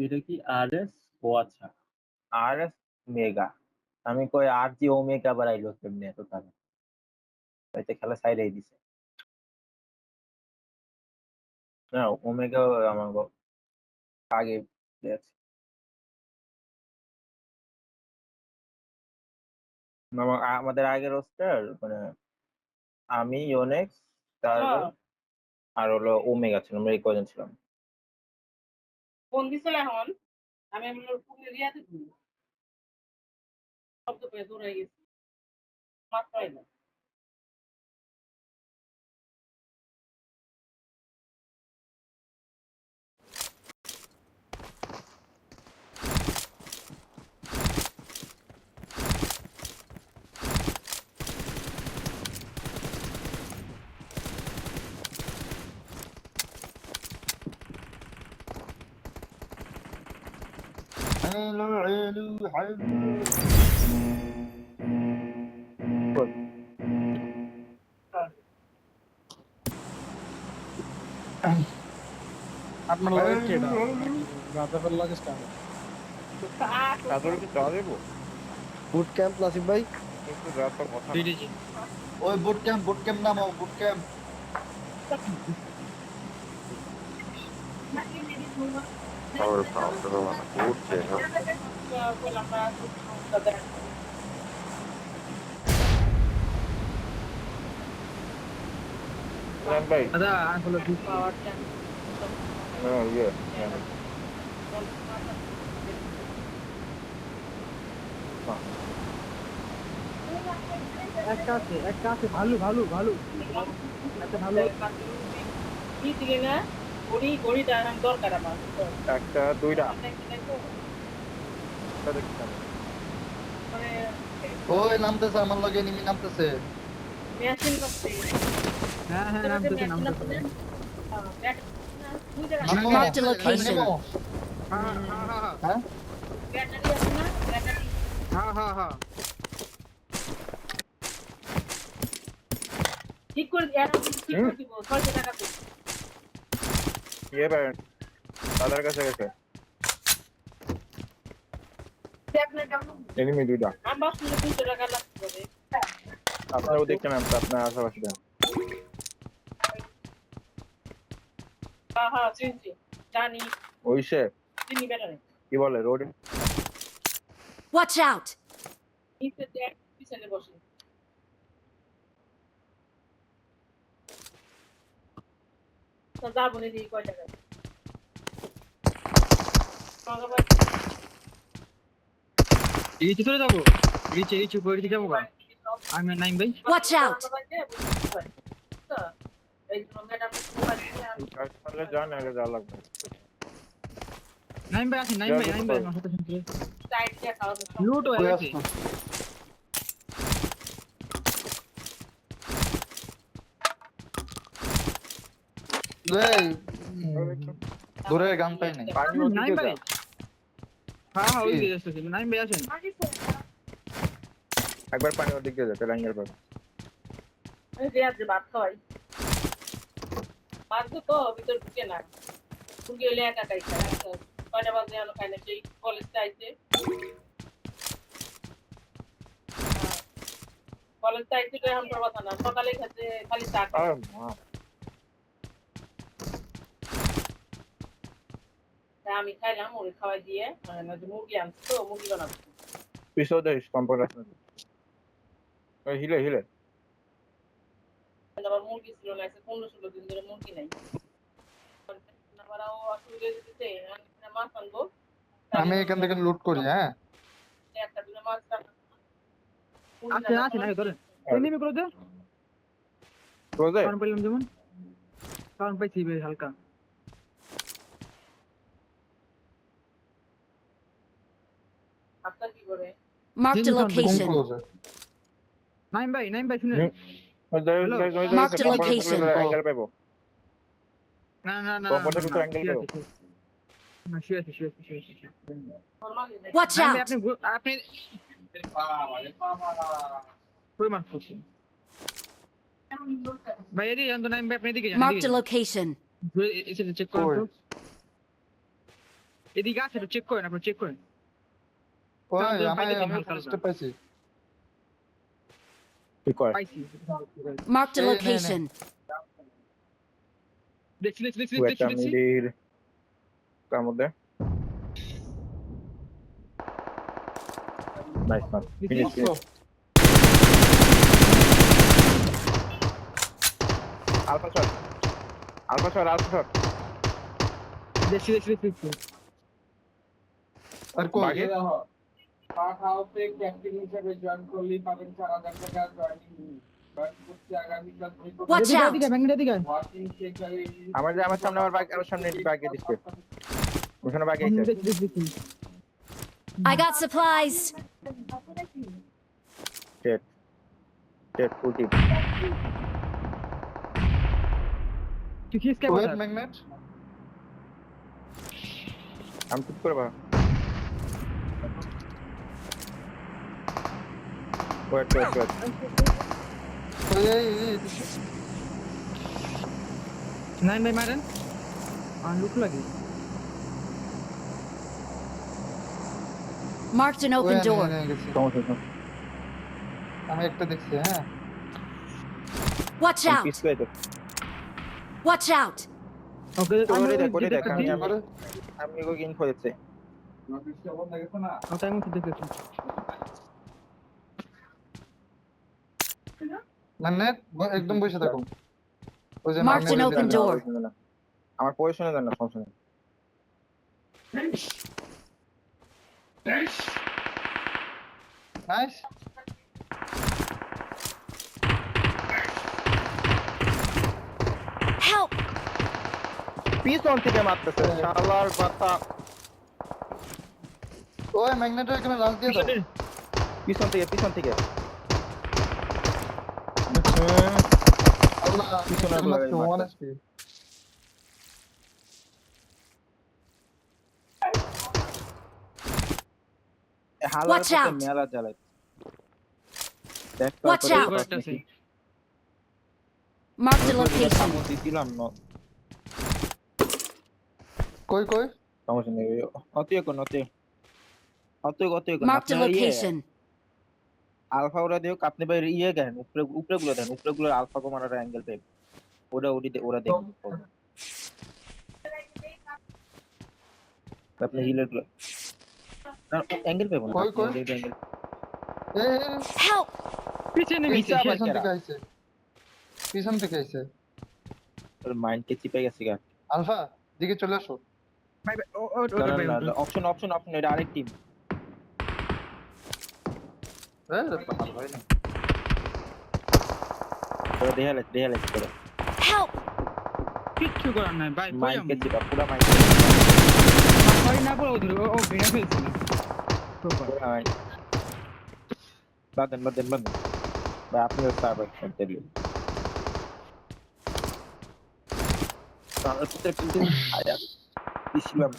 এটা কি আরএস? ও আচ্ছা। আরএস মেগা আমি কই আর জি ওমেগা আবার আইলো কেমনে এত তারা তাইতে খেলা ছাইড়াই দিছে না ওমেগা আমার আগে দেখছি আমাদের আগের রোস্টার মানে আমি ইওনেক্স তারপর আর হলো ওমেগা ছিল আমরা এই কয়জন ছিলাম ফোন দিছিল এখন আমি রিয়াতে শব্দ পেয়ে দৌড়ে গেছি মাত্র এলো আপনার লাগে কেডা রাতে ফেল লাগে স্টার তারপরে কি চলে দেবো বুট ক্যাম্প নাসিব ভাই কিন্তু রাতটা কথা ডিডিজি ওই বুট ক্যাম্প নামাও boot camp Power sound to the one good channel. ভাই দাদা আসলে ইয়ে একটা আছে ভালো একটা ভালো কি দিলে না ঘড়িটা এখন দরকার আমার একটা দুইটা মানে ওই নামতেছে আমার লগে নিমি নামতেছে মেশিন করতে হ্যাঁ নামতেছে Mark the location. হ্যাঁ ব্যাটারি আছে না ব্যাটারি হ্যাঁ ঠিক করে ঠিক করে দিব 600 টাকা তো ইয়ে ভাই তাদের কাছে গেছে এনিমি দুইটা আমার শুনে 200 টাকা লাগবে আপনার ওদিকটা নাম আপনার আশেপাশে দেন হ্যাঁ চিনছি জানি ওই সে চিনি ব্যাটারি কি বলে রোড Watch out! নিচে দেখ পিছনে বসে তো যাবো নি দিই কয় টাকা এই চলে যাবো এই করে যাবো আমি নাইম ভাই Watch out! এই ম্যাডাম তাহলে জান আগে যা লাগবে নাইম ভাই আছে নাইম ভাই আমার সাথে শুনতে সাইড দিয়ে খাওয়া লুট হয়ে গেছে এই দূরে গান পাই নাই পানি নাইম ওদিকে ভাই যা হ্যাঁ ওই দিয়ে আসছে নাইম ভাই আছেন একবার পানি ওদিকে যা তেলাঙ্গার পর এই যে আজ ভাত খাওয়াই ভাত তো ভিতর ঢুকে না ঢুকে এলে একা খাই কয়টা বাজে আলো খাই না সেই কলেজটা আইছে কলেজটা আইছে তো এখন তোর কথা না সকালে খেতে খালি চা খাই আমি খাইলাম ওরে খাওয়াই দিয়ে মুরগি আনছি তো মুরগি বানাবো পিছও দেশ কম্পিউটার ওই হিলে আবার মুরগি ছিল না 15-16 দিন ধরে মুরগি নাই আবার অসুবিধা দিতে মাছ আনবো আমি এখান থেকে লুট করি হ্যাঁ একটা দিনে মাছ আছে না ধরে এনিমি করে দে রোজে কারণ পেলাম যেমন কারণ পাইছি বেশ হালকা আপনার কি করে Marked a কোন location. ক্লোজে নাইম ভাই শুনে Marked a location. অ্যাঙ্গেল পাবো না কম্পিউটার তো অ্যাঙ্গেল পাবো না শুয়ে Watch নাইম out! ভাই আপনি কই মার করছেন ভাই এদিকে জান তো নাইম ভাই আপনি এদিকে যান Marked a location. এসে চেক করুন তো এদিকে আছে, চেক করেন, আপনি চেক করেন। ওই তাহলে আমি পাইতে দিন আমি হালকা ফার্স্টে পাইছি। কি করে পাইছি। Marked a Hey, no, no. location. দেখছি একটা মিডির কার মধ্যে nice man finish alpha shot দেখছি। আর কই বাগে Watch out! আমার সামনে আমার সামনে বাগে দিচ্ছে ওখানে বাগে আছে দেখছি। I got supplies. TET full team তুই কি স্ক্যাপ ওয়েট কর? ম্যাগনেট আমি ঠিক করবা ওয়েট ওই নাইন ভাই মারেন। লুক লাগে। Marked an open door. আমি একটা দেখছি হ্যাঁ Watch out! পিছলে তো Watch out! ওকে করে দেখ আমি ওকে ইনফো দিচ্ছি ওটাই মতো দেখেছি। ম্যাগনেট একদম বসে থাকো ওই যে Marked an open door. আমার পজিশনে দেন না সমস্যা নেই নাইস Help! পিছন থেকে মারতেছে শালার বাতা ওই ম্যাগনেট এখানে লাল দিয়ে দাও পিছন থেকে আল্লাহ পিছনে একদম লাগাই মাত্র মারতে। 1 HP হালার Watch পথে out! মেলা জ্বালাই দেখ Watch out! Marked a location. দিলাম না কই সমস্যা নেই অতই কোন Marked a location. আলফা ওরা দিও আপনি ভাই ইয়ে দেন উপরে গুলো আলফা কো মারার অ্যাঙ্গেল পাই ওরা দেখ আপনি হিলার গুলো অ্যাঙ্গেল পাবো না কই? অ্যাঙ্গেল এই Help! পিছনে পিছে আবার পিছন থেকে আইছে মাইন্ড কে চিপে গেছে গা আলফা দিকে চলে আসো ভাই ওটা ভাই অপশন এটা আরেক টিম এই পাহাড় ভাই না ওরা দেয়ালে করে Help! কিচ্ছু করার নাই ভাই। মাইন্ড কে চিপা পুরো মাইন্ড ভাই না বলো ওদের ও ভেঙে ফেলছিল। বাদেন ভাই আপনি সার্ভার করতে দিন তাহলে তো কিন্তু আয়া ইসলাম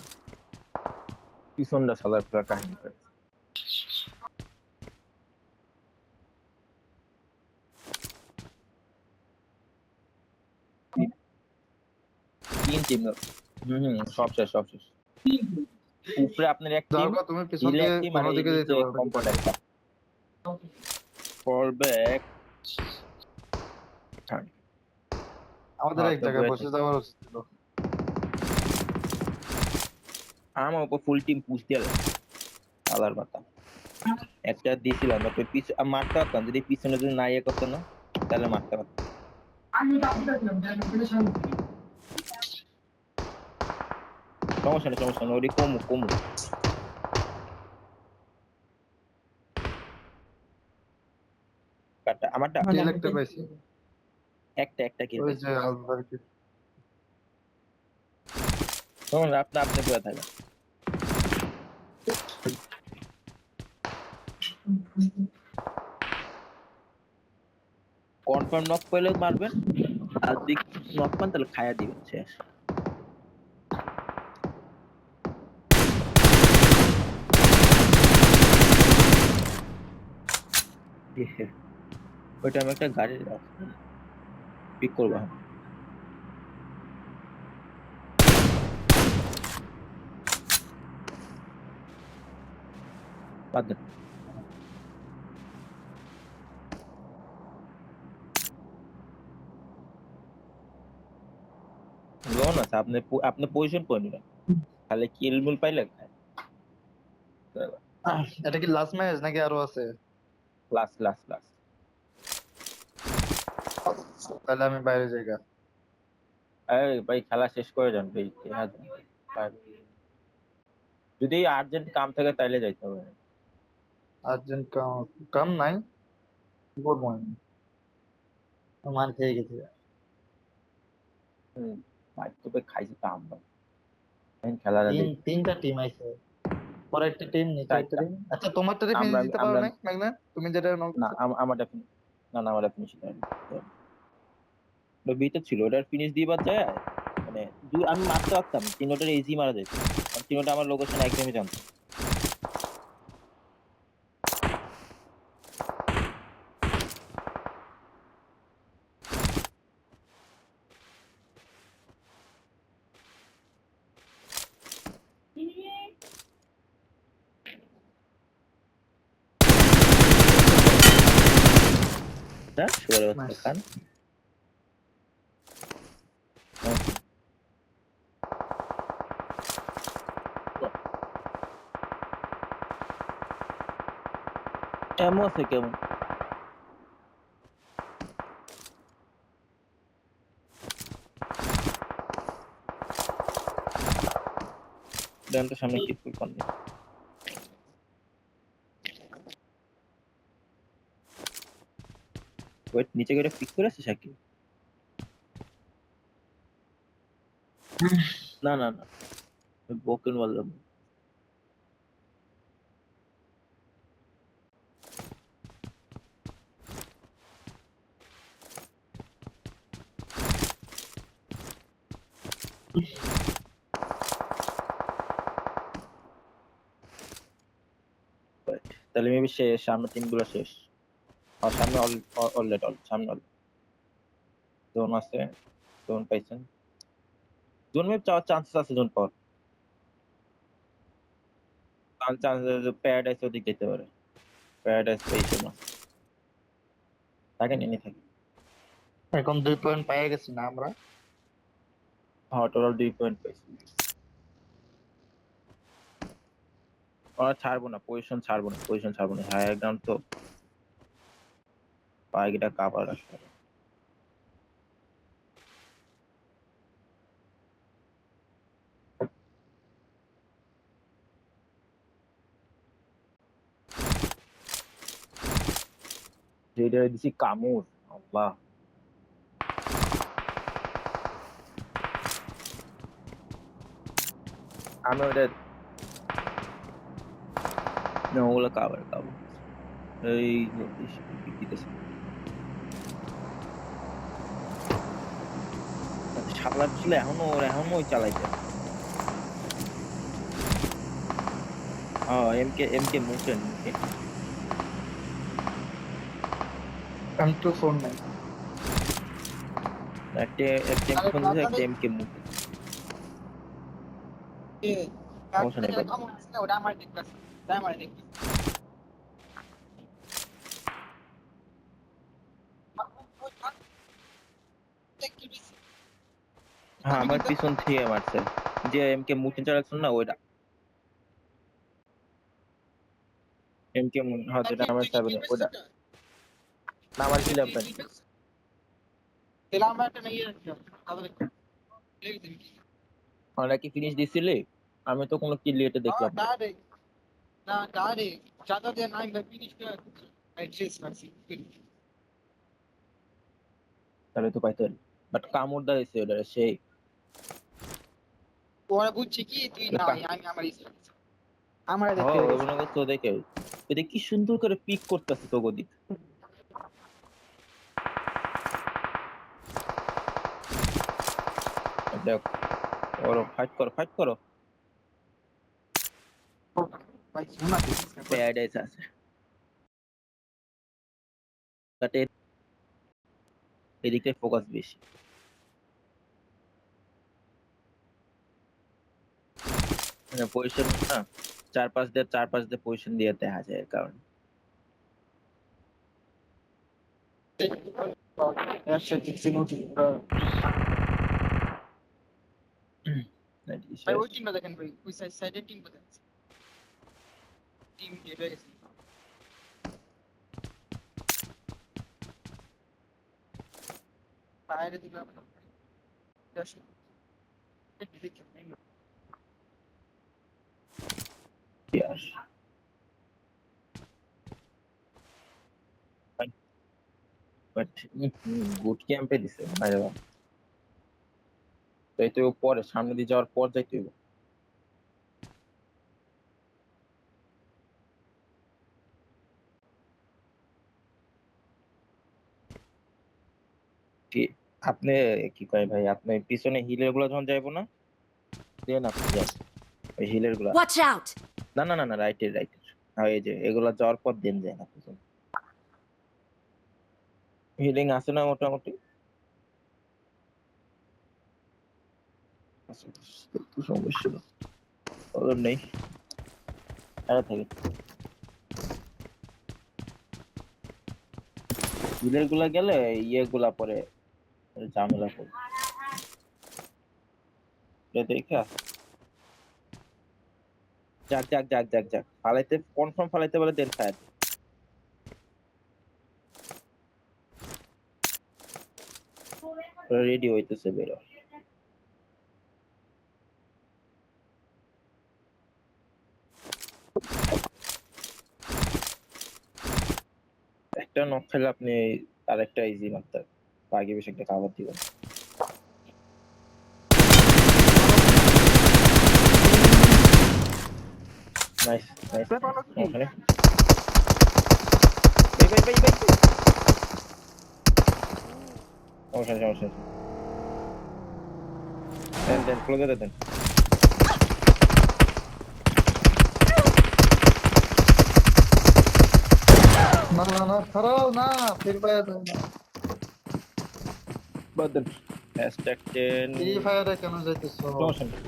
পিছনটা সালার পুরো কাহিনী করে তিন টিম সব শেষ উপরে আপনার এক টিম যাও তুমি পিছন দিয়ে কোন দিকে যেতে পারবে কম্পাউন্ড একটা ফল ব্যাক আমাদের এক জায়গায় বসে যাওয়ার উচিত ছিল আমার উপর ফুল টিম পুশ দিয়ে আলার বাতা একটা দিয়েছিলাম তারপর মারতে পারতাম যদি পিছনে যদি না ইয়ে করতো না তাহলে মারতে পারতাম সমস্যা নেই ওটি কমু কাটা আমারটা কিল একটা পাইছি একটা কিল ওই যে আলফার কি আপনি পুরো থাকেন কনফার্ম নক পেলে মারবেন আর যদি নক পান তাহলে খায়া দিবেন শেষ ওইটা আমি একটা গাড়ি পিক করবো বাদ দেন। লোন আছে আপনি পজিশন করে নিবেন, তাহলে কিল মুল পাইলে এটা কি লাস্ট ম্যাচ নাকি আরো আছে? Last last last. তাহলে আমি বাইরে যাইগা। আরে ভাই খেলা শেষ করে যান ভাই, যদি আর্জেন্ট কাম থাকে তাইলে যাইতে হবে। আর্জেন্ট কাম নাই, কি করবো আমি? মার খেয়ে গেছি। ভাই তোকে খাইছি কাম ভাই, খেলাটা দেখ। তিনটা টিম আইছে, পরে একটা টিম নিচে একটা চারটা। টিম। আচ্ছা তোমারটা ফিনিশ আমরা দিতে পারো আমরা নাই মেঘনা, তুমি যেটা knock না দিছো? আমারটা না না আমারটা ফিনিশ বিতে ছিল, ওটার ফিনিশ দিবার যায় মানে আমি মারতে পারতাম, তিনোটার ইজি মারা যেত, তিনোটা আমার লোকেশন একদমই জানতো। হ্যাঁ শুয়ারে বাচ্চা খান। এমন আছে কেমন? দেন তো সামনে কি ফুল পান। ওয়েট নিচে করে পিক করে আছে শাকিব? না না না বোকেন বললাম। তাহলে মেবি শেষ, সামনে টিমগুলো শেষ। আর সামনে অলরেড সামনে জোন আছে, জোন পাইছেন, জোন মেবি চাওয়ার চান্সেস আছে, জোন পাওয়ার চান্সেস। প্যারাডাইস ওদিক যেতে পারে, প্যারাডাইস পেয়েছে না, থাকেন এনে থাকি। এখন 2 পয়েন্ট পেয়ে গেছি না আমরা? হ্যাঁ টোটাল 2 পয়েন্ট পাইছি। ওরা ছাড়বো না, পজিশন ছাড়বো না, হায়ার গ্রাউন্ড তো পাইকিটা কাভার আসবে। যেটা দিছি কামড়, আল্লাহ। আমি ওটা না, ওগুলো কাভার এই দিতেছে শালার ছিল, এখনো ওই চালাইতে। হ্যাঁ এমকে মুখেন M24 নাই। একটা ফোন দিছে, একটা এমকে মুখে। সমস্যা নেই বাবা। ওটা আমার দেখতেছে, তাই আমার দেখতেছে। হ্যাঁ আমার পিছন থেকে মারছে, যে এমকে মুখে চালাচ্ছিল না ওইটা। এমকে হ্যাঁ যেটা আমার 7 ওইটা না, আমার কি ল্যাম্প তেলা আমরা একটা নিয়ে রাখছি তাহলে ওরা কি ফিনিশ দিছিলে? আমি তো কোনো কিল লেটে দেখলাম না। ডাইরেক্ট না ডাইরেক্ট চাটা দিয়ে নাই ফিনিশ করে এড্রেস রাখছি। তাহলে তো পাইতে, বাট কামড় দিয়েছে ওটা সেই। ওরা বুঝছে কি তুই নাই, আমি আমার ইচ্ছা আমার দেখতে হ্যাঁ পেরেছি। ওগুলো তো দেখে এটা কি সুন্দর করে পিক করতেছে তো গদি। দেখ ওরো ফাইট করো। ভাই শোনা প্যারাডাইস আছে বাট এদিকে ফোকাস বেশি। মানে পজিশন না চার পাঁচ দিয়ে পজিশন দিয়ে দেখা যায় কারণ ভাই ওই টিমটা দেখেন ভাই ওই সাইডের টিম দেখেন টিম ডেড হয়ে গেছে বাইরে দিলাম বাট গুড ক্যাম্পে দিছে বাইরে যাইতে পরে সামনে দিয়ে যাওয়ার পর যাইতে হইব কি আপনি কি কয় ভাই আপনি পিছনে হিলের গুলো যখন যাইবো না দেন আপনি যান ওই হিলের গুলা Watch out! না না না না রাইটের এই যে এগুলা যাওয়ার পর দেন যায় না পিছনে হিলিং আছে না মোটামুটি একটু সমস্যা প্রবলেম নেই থাকে হিলের গুলা গেলে ইয়ে গুলা পরে ঝামেলা করবে দেখা যাক ফালাইতে কনফার্ম ফালাইতে বলে দেন ফায়ার রেডি হইতেছে বেরো একটা নক খেলে আপনি আরেকটা ইজি মারতে আগে বেশি একটা কাভার দিবেন নাইস ওখানে ভাই সমস্যা দেন ক্লোজ দেন না না না খারাপ না ফ্রি ফায়ার বাদন #10 ফ্রি ফায়ারে কেন যাইতেছো সমস্যা নেই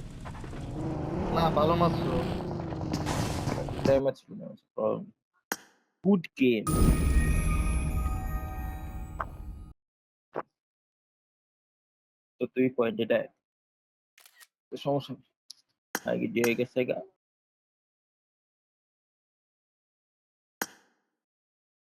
না ভালো মারছো ড্যামেজ গুড গেম তো তুই পয়েন্ট এটা সমস্যা নেই আগে দিয়ে গেছে গা